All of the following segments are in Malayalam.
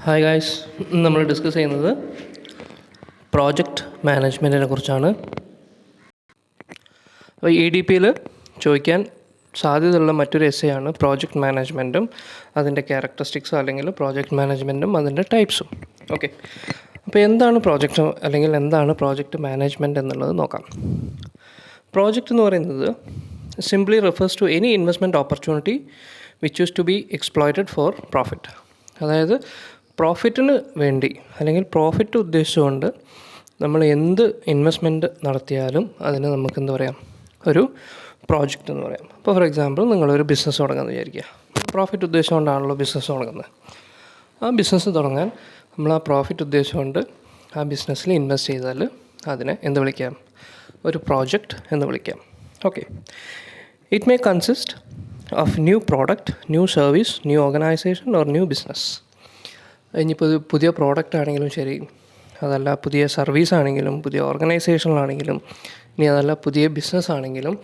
ഹായ് ഗായ്സ്, നമ്മൾ ഡിസ്കസ് ചെയ്യുന്നത് പ്രോജക്റ്റ് മാനേജ്മെൻറ്റിനെ കുറിച്ചാണ്. അപ്പോൾ EDPയിൽ ചോദിക്കാൻ സാധ്യതയുള്ള മറ്റൊരു എസ്സേയാണ് പ്രോജക്റ്റ് മാനേജ്മെൻറ്റും അതിൻ്റെ ക്യാരക്ടറിസ്റ്റിക്സും, അല്ലെങ്കിൽ പ്രോജക്റ്റ് മാനേജ്മെൻറ്റും അതിൻ്റെ ടൈപ്സും. ഓക്കെ, അപ്പോൾ എന്താണ് പ്രോജക്റ്റ് അല്ലെങ്കിൽ എന്താണ് പ്രോജക്റ്റ് മാനേജ്മെൻറ്റ് എന്നുള്ളത് നോക്കാം. പ്രോജക്റ്റ് എന്ന് പറയുന്നത് simply refers to any investment opportunity which is to be exploited for profit. അതായത് പ്രോഫിറ്റിന് വേണ്ടി അല്ലെങ്കിൽ പ്രോഫിറ്റ് ഉദ്ദേശിച്ചുകൊണ്ട് നമ്മൾ എന്ത് ഇൻവെസ്റ്റ്മെൻറ്റ് നടത്തിയാലും അതിന് നമുക്ക് എന്താ പറയാം, ഒരു പ്രോജക്റ്റ് എന്ന് പറയാം. ഇപ്പോൾ ഫോർ എക്സാമ്പിൾ നിങ്ങളൊരു ബിസിനസ് തുടങ്ങുമെന്ന് വിചാരിക്കുക. പ്രോഫിറ്റ് ഉദ്ദേശിച്ചുകൊണ്ടാണല്ലോ ബിസിനസ് തുടങ്ങുന്നത്. ആ ബിസിനസ് തുടങ്ങാൻ നമ്മൾ ആ പ്രോഫിറ്റ് ഉദ്ദേശിച്ചുകൊണ്ട് ആ ബിസിനസ്സിൽ ഇൻവെസ്റ്റ് ചെയ്താൽ അതിനെ എന്ത് വിളിക്കാം, ഒരു പ്രോജക്റ്റ് എന്ന് വിളിക്കാം. Okay, it may consist of new product, new service, new organisation or new business. ഇനിയിപ്പോൾ ഇത് പുതിയ പ്രോഡക്റ്റ് ആണെങ്കിലും ശരി, അതല്ല പുതിയ സർവീസ് ആണെങ്കിലും, പുതിയ ഓർഗനൈസേഷനിലാണെങ്കിലും, ഇനി അതല്ല പുതിയ ബിസിനസ് ആണെങ്കിലും,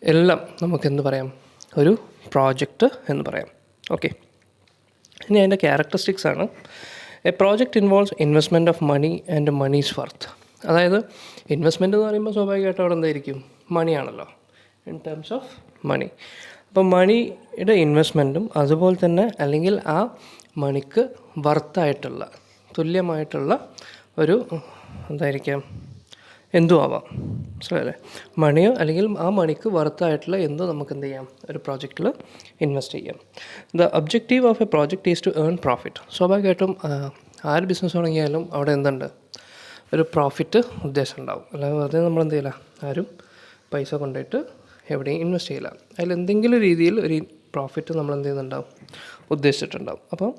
എല്ലാം നമുക്കെന്ത് പറയാം, ഒരു പ്രോജക്റ്റ് എന്ന് പറയാം. ഓക്കെ, ഇനി അതിൻ്റെ ക്യാരക്ടറിസ്റ്റിക്സ് ആണ്. A project involves investment of money and money's worth. അതായത് ഇൻവെസ്റ്റ്മെൻറ്റ് എന്ന് പറയുമ്പോൾ സ്വാഭാവികമായിട്ട് അവിടെ എന്തായിരിക്കും, മണിയാണല്ലോ, ഇൻ ടേംസ് ഓഫ് മണി. അപ്പോൾ മണിയുടെ ഇൻവെസ്റ്റ്മെൻറ്റും അതുപോലെ തന്നെ അല്ലെങ്കിൽ ആ മണിക്ക് വർത്തായിട്ടുള്ള, തുല്യമായിട്ടുള്ള ഒരു എന്തായിരിക്കാം, എന്തും ആവാം, മനസ്സിലല്ലേ, മണിയോ അല്ലെങ്കിൽ ആ മണിക്ക് വർത്തായിട്ടുള്ള എന്തോ നമുക്ക് എന്ത് ചെയ്യാം, ഒരു പ്രോജക്റ്റിൽ ഇൻവെസ്റ്റ് ചെയ്യാം. The objective of a project is to earn profit. സ്വാഭാവികമായിട്ടും ആര് ബിസിനസ് തുടങ്ങിയാലും അവിടെ എന്തുണ്ട്, ഒരു പ്രോഫിറ്റ് ഉദ്ദേശം ഉണ്ടാവും. അല്ലാതെ വെറുതെ നമ്മൾ എന്ത് ചെയ്യില്ല, ആരും പൈസ കൊണ്ടുപോയിട്ട് എവിടെയും ഇൻവെസ്റ്റ് ചെയ്യില്ല. അതിലെന്തെങ്കിലും രീതിയിൽ ഒരു പ്രോഫിറ്റ് നമ്മൾ എന്ത് ചെയ്യുന്നുണ്ടാവും, ഉദ്ദേശിച്ചിട്ടുണ്ടാവും. അപ്പം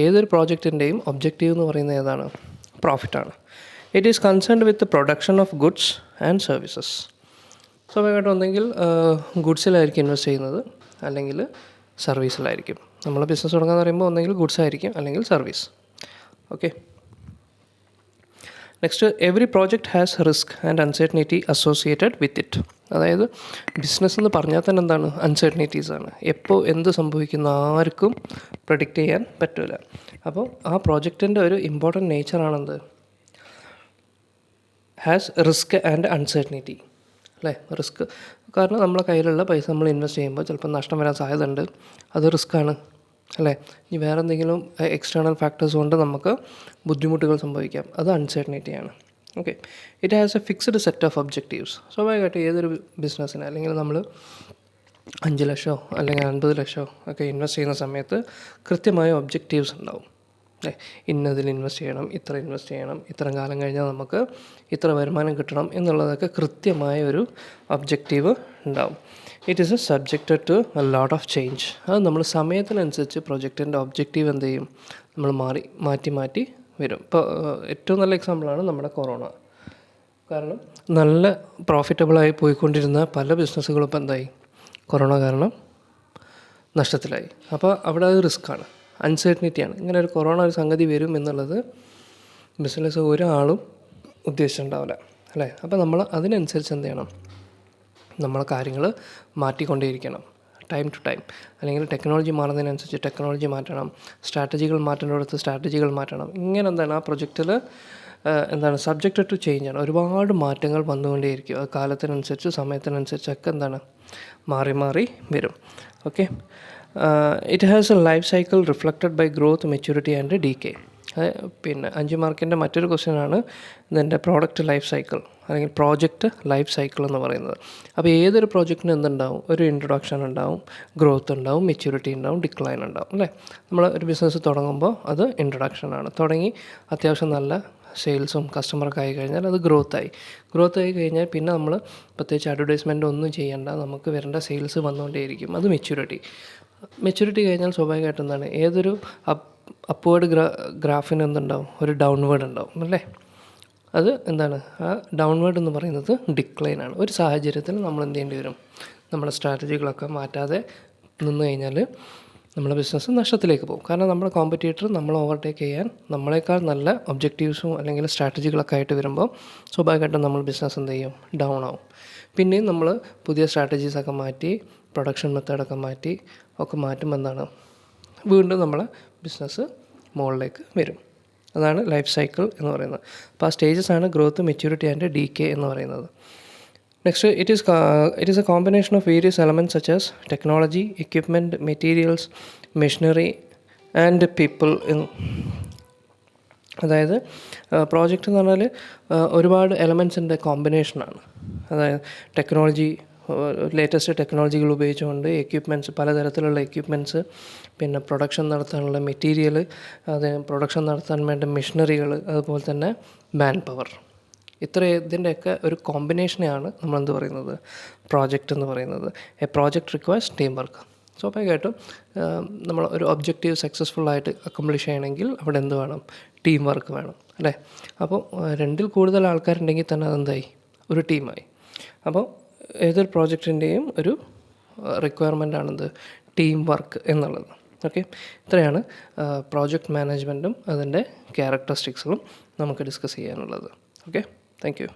ഏതൊരു പ്രോജക്റ്റിൻ്റെയും ഒബ്ജക്റ്റീവ് എന്ന് പറയുന്നത് ഏതാണ്, പ്രോഫിറ്റാണ്. It is concerned with production of goods and services. സ്വാഭാവികമായിട്ടും ഒന്നെങ്കിൽ ഗുഡ്സിലായിരിക്കും ഇൻവെസ്റ്റ് ചെയ്യുന്നത്, അല്ലെങ്കിൽ സർവീസിലായിരിക്കും. നമ്മൾ ബിസിനസ് തുടങ്ങാന്ന് പറയുമ്പോൾ ഒന്നെങ്കിൽ ഗുഡ്സ് ആയിരിക്കും അല്ലെങ്കിൽ service. Okay, next, every project has risk and uncertainty associated with it. അതായത് ബിസിനസ് എന്ന് പറഞ്ഞാൽ തന്നെ എന്താണ്, അൺസർട്ടനിറ്റീസാണ്. എപ്പോൾ എന്ത് സംഭവിക്കുന്ന ആർക്കും പ്രഡിക്റ്റ് ചെയ്യാൻ പറ്റില്ല. അപ്പോൾ ആ പ്രോജക്റ്റിൻ്റെ ഒരു ഇമ്പോർട്ടൻറ്റ് നേച്ചറാണെന്ത്, ഹാസ് റിസ്ക് ആൻഡ് അൺസർട്ടനിറ്റി, അല്ലേ. റിസ്ക് കാരണം നമ്മളെ കയ്യിലുള്ള പൈസ നമ്മൾ ഇൻവെസ്റ്റ് ചെയ്യുമ്പോൾ ചിലപ്പോൾ നഷ്ടം വരാൻ സാധ്യതയുണ്ട്, അത് റിസ്ക്കാണ്, അല്ലേ. ഇനി വേറെ എന്തെങ്കിലും എക്സ്റ്റേണൽ ഫാക്ടേഴ്സ് കൊണ്ട് നമുക്ക് ബുദ്ധിമുട്ടുകൾ സംഭവിക്കാം, അത് അൺസർട്ടനിറ്റിയാണ്. Okay, it has a fixed set of objectives. സ്വാഭാവികമായിട്ട് ഏതൊരു ബിസിനസ്സിന് അല്ലെങ്കിൽ നമ്മൾ 5 ലക്ഷമോ അല്ലെങ്കിൽ 50 ലക്ഷമോ ഒക്കെ ഇൻവെസ്റ്റ് ചെയ്യുന്ന സമയത്ത് കൃത്യമായ ഒബ്ജക്റ്റീവ്സ് ഉണ്ടാവും. ഇന്നതിൽ ഇൻവെസ്റ്റ് ചെയ്യണം, ഇത്ര ഇൻവെസ്റ്റ് ചെയ്യണം, ഇത്ര കാലം കഴിഞ്ഞാൽ നമുക്ക് ഇത്ര വരുമാനം കിട്ടണം എന്നുള്ളതൊക്കെ കൃത്യമായ ഒരു ഒബ്ജക്റ്റീവ് ഉണ്ടാവും. It is a subjected to a lot of change. അത് നമ്മൾ സമയത്തിനനുസരിച്ച് പ്രൊജക്റ്റിൻ്റെ ഒബ്ജക്റ്റീവ് എന്ത് ചെയ്യും, നമ്മൾ മാറ്റി വരും. ഇപ്പോൾ ഏറ്റവും നല്ല എക്സാമ്പിളാണ് നമ്മുടെ കൊറോണ. കാരണം നല്ല പ്രോഫിറ്റബിളായി പോയിക്കൊണ്ടിരുന്ന പല ബിസിനസ്സുകളും ഇപ്പോൾ എന്തായി, കൊറോണ കാരണം നഷ്ടത്തിലായി. അപ്പോൾ അവിടെ അത് റിസ്ക്കാണ്, അൺസർട്ടനിറ്റിയാണ്. ഇങ്ങനെ ഒരു കൊറോണ ഒരു സംഗതി വരും എന്നുള്ളത് ബിസിനസ് ഒരാളും ഉദ്ദേശിച്ചിട്ടുണ്ടാവില്ല, അല്ലേ. അപ്പോൾ നമ്മൾ അതിനനുസരിച്ച് എന്ത് ചെയ്യണം, നമ്മളെ കാര്യങ്ങൾ മാറ്റിക്കൊണ്ടേയിരിക്കണം, ടൈം ടു ടൈം. അല്ലെങ്കിൽ ടെക്നോളജി മാറുന്നതിനനുസരിച്ച് ടെക്നോളജി മാറ്റണം, സ്ട്രാറ്റജികൾ മാറ്റേണ്ടിടത്ത് സ്ട്രാറ്റജികൾ മാറ്റണം. ഇങ്ങനെ എന്താണ് ആ പ്രൊജക്റ്റിൽ എന്താണ് സബ്ജക്റ്റ് ടു ചേഞ്ച് ആണ്. ഒരുപാട് മാറ്റങ്ങൾ വന്നുകൊണ്ടേയിരിക്കും. അത് കാലത്തിനനുസരിച്ച് സമയത്തിനനുസരിച്ചൊക്കെ എന്താണ് മാറി വരും. Okay, it has a life cycle reflected by growth, maturity and decay. പിന്നെ 5 മാർക്കിൻ്റെ മറ്റൊരു ക്വസ്റ്റ്യനാണ് ഇതിൻ്റെ പ്രോഡക്റ്റ് ലൈഫ് സൈക്കിൾ അല്ലെങ്കിൽ പ്രോജക്റ്റ് ലൈഫ് സൈക്കിൾ എന്ന് പറയുന്നത്. അപ്പോൾ ഏതൊരു പ്രോജക്റ്റിനും എന്തുണ്ടാവും, ഒരു ഇൻട്രൊഡക്ഷൻ ഉണ്ടാവും, ഗ്രോത്ത് ഉണ്ടാവും, മെച്യൂരിറ്റി ഉണ്ടാവും, ഡിക്ലൈൻ ഉണ്ടാവും, അല്ലേ. നമ്മൾ ഒരു ബിസിനസ് തുടങ്ങുമ്പോൾ അത് ഇൻട്രൊഡക്ഷനാണ്. തുടങ്ങി അത്യാവശ്യം നല്ല സെയിൽസും കസ്റ്റമറൊക്കെ ആയി കഴിഞ്ഞാൽ അത് ഗ്രോത്തായി കഴിഞ്ഞാൽ പിന്നെ നമ്മൾ പ്രത്യേകിച്ച് അഡ്വർടൈസ്മെൻ്റ് ഒന്നും ചെയ്യേണ്ട, നമുക്ക് വരേണ്ട സെയിൽസ് വന്നുകൊണ്ടേയിരിക്കും. അത് മെച്യൂരിറ്റി കഴിഞ്ഞാൽ സ്വാഭാവികമായിട്ടും എന്താണ്, ഏതൊരു അപ്വേർഡ് ഗ്രാഫിന് എന്തുണ്ടാവും, ഒരു ഡൗൺവേർഡ് ഉണ്ടാവും, അല്ലേ. അത് എന്താണ്, ആ ഡൗൺവേർഡ് എന്ന് പറയുന്നത് ഡിക്ലൈനാണ്. ഒരു സാഹചര്യത്തിൽ നമ്മൾ എന്ത് ചെയ്യേണ്ടി വരും, നമ്മുടെ സ്ട്രാറ്റജികളൊക്കെ മാറ്റാതെ നിന്ന് കഴിഞ്ഞാൽ നമ്മുടെ ബിസിനസ് നഷ്ടത്തിലേക്ക് പോകും. കാരണം നമ്മുടെ കോമ്പറ്റീറ്റർ നമ്മൾ ഓവർടേക്ക് ചെയ്യാൻ നമ്മളെക്കാൾ നല്ല ഒബ്ജക്റ്റീവ്സും അല്ലെങ്കിൽ സ്ട്രാറ്റജികളൊക്കെ ആയിട്ട് വരുമ്പോൾ സ്വാഭാവികമായിട്ടും നമ്മൾ ബിസിനസ് എന്ത് ചെയ്യും, ഡൗൺ ആവും. പിന്നെയും നമ്മൾ പുതിയ സ്ട്രാറ്റജീസൊക്കെ മാറ്റി, പ്രൊഡക്ഷൻ മെത്തേഡൊക്കെ മാറ്റുമ്പോൾ എന്താണ്, വീണ്ടും നമ്മളെ ബിസിനസ് മുകളിലേക്ക് വരും. അതാണ് ലൈഫ് സൈക്കിൾ എന്ന് പറയുന്നത്. അപ്പോൾ ആ സ്റ്റേജസ് ആണ് ഗ്രോത്ത്, മെച്യൂരിറ്റി ആൻഡ് ഡീകേ എന്ന് പറയുന്നത്. Next, it is a combination of various elements such as technology, equipment, materials, machinery and people. അതായത് പ്രോജക്റ്റ് എന്ന് പറഞ്ഞാൽ ഒരുപാട് എലമെൻസിൻ്റെ കോമ്പിനേഷനാണ്. അതായത് ടെക്നോളജി, ലേറ്റസ്റ്റ് ടെക്നോളജികൾ ഉപയോഗിച്ചുകൊണ്ട് എക്യുപ്മെൻറ്റ്സ്, പലതരത്തിലുള്ള എക്യുപ്മെൻറ്റ്സ്, പിന്നെ പ്രൊഡക്ഷൻ നടത്താനുള്ള മെറ്റീരിയൽ, അത് പ്രൊഡക്ഷൻ നടത്താൻ വേണ്ട മെഷീനറികൾ, അതുപോലെ തന്നെ മാൻ പവർ. ഇതിൻ്റെയൊക്കെ ഒരു കോമ്പിനേഷനെയാണ് നമ്മളെന്ത് പറയുന്നത്, പ്രോജക്റ്റ് എന്ന് പറയുന്നത്. A project requires team work. സ്വാഭാവികമായിട്ടും നമ്മൾ ഒരു ഒബ്ജക്റ്റീവ് സക്സസ്ഫുള്ളായിട്ട് അക്കംപ്ലിഷ് ചെയ്യണമെങ്കിൽ അവിടെ എന്ത് വേണം, ടീം വർക്ക് വേണം, അല്ലേ? അപ്പോൾ 2-ൽ കൂടുതൽ ആൾക്കാരുണ്ടെങ്കിൽ തന്നെ അതെന്തായി, ഒരു ടീമായി. അപ്പോൾ ഏതൊരു പ്രോജക്റ്റിൻ്റെയും ഒരു റിക്വയർമെൻ്റാണെന്ത്, ടീം വർക്ക് എന്നുള്ളത്. ഓക്കെ, ഇത്രയാണ് പ്രോജക്റ്റ് മാനേജ്മെൻറ്റും അതിൻ്റെ ക്യാരക്ടറിസ്റ്റിക്സും നമുക്ക് ഡിസ്കസ് ചെയ്യാനുള്ളത്. Okay, thank you.